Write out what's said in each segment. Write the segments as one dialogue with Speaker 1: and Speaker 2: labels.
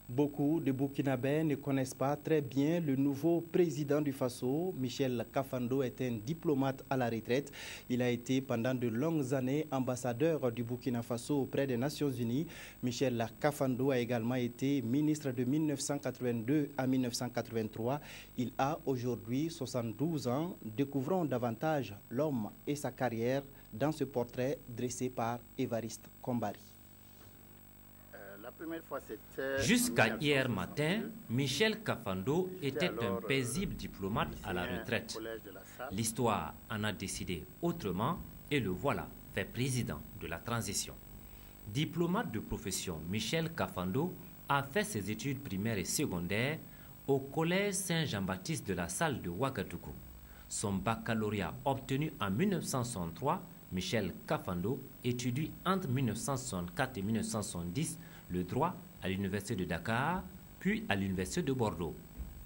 Speaker 1: Beaucoup de Burkinabés ne connaissent pas très bien le nouveau président du Faso. Michel Kafando est un diplomate à la retraite. Il a été pendant de longues années ambassadeur du Burkina Faso auprès des Nations Unies. Michel Kafando a également été ministre de 1982 à 1983. Il a aujourd'hui 72 ans. Découvrons davantage l'homme et sa carrière dans ce portrait dressé par Évariste Kombari.
Speaker 2: Jusqu'à hier matin, Michel Kafando était un paisible diplomate à la retraite. L'histoire en a décidé autrement et le voilà fait président de la transition. Diplomate de profession, Michel Kafando a fait ses études primaires et secondaires au collège Saint-Jean-Baptiste de la Salle de Ouagadougou. Son baccalauréat obtenu en 1963, Michel Kafando étudie entre 1964 et 1970 le droit à l'université de Dakar, puis à l'université de Bordeaux.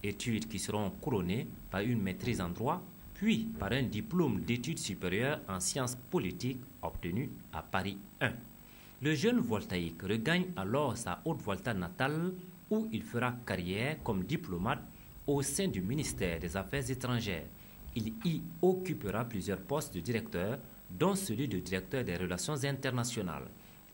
Speaker 2: Études qui seront couronnées par une maîtrise en droit, puis par un diplôme d'études supérieures en sciences politiques obtenu à Paris 1. Le jeune voltaïque regagne alors sa Haute-Volta natale où il fera carrière comme diplomate au sein du ministère des Affaires étrangères. Il y occupera plusieurs postes de directeur, dont celui de directeur des relations internationales.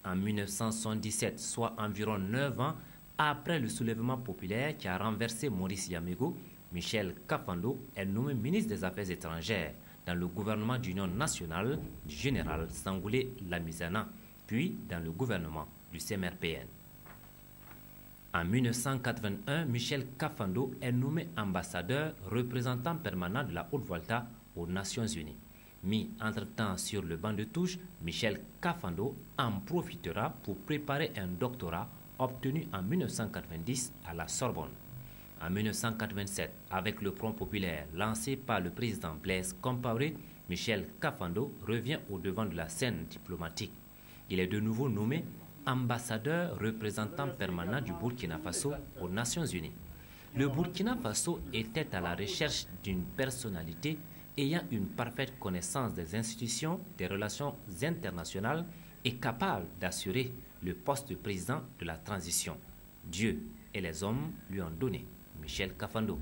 Speaker 2: En 1977, soit environ 9 ans après le soulèvement populaire qui a renversé Maurice Yamego, Michel Kafando est nommé ministre des Affaires étrangères dans le gouvernement d'union nationale du général Sangoulé Lamizana, puis dans le gouvernement du CMRPN. En 1981, Michel Kafando est nommé ambassadeur représentant permanent de la Haute-Volta aux Nations Unies. Mis entre-temps sur le banc de touche, Michel Kafando en profitera pour préparer un doctorat obtenu en 1990 à la Sorbonne. En 1987, avec le Front populaire lancé par le président Blaise Compaoré, Michel Kafando revient au devant de la scène diplomatique. Il est de nouveau nommé ambassadeur représentant permanent du Burkina Faso aux Nations Unies. Le Burkina Faso était à la recherche d'une personnalité ayant une parfaite connaissance des institutions, des relations internationales et capable d'assurer le poste de président de la transition. Dieu et les hommes lui ont donné Michel Kafando.